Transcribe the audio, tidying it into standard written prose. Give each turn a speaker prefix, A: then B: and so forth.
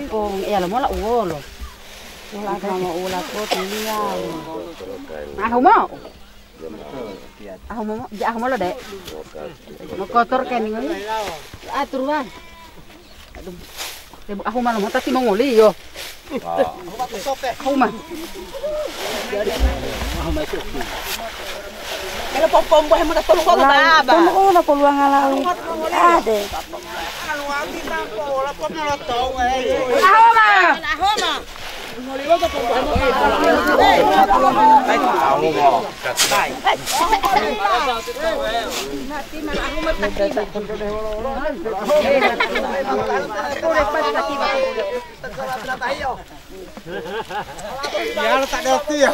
A: Kung iya lo mo la uwo lo. Wala ka mo ulat ko tiliyaw. Ako mo. Ako mo lo dek. Mo kotor kan ini. Atur bang. Aduh. Ako malah mau tadi mau nguli yo. Ako mah.
B: Kalau pom-pom boleh mana tolong kalau baba.
A: Tolong na peluang ngalawi. Ade. Ako mah.
C: Ya lo tak ngerti ya.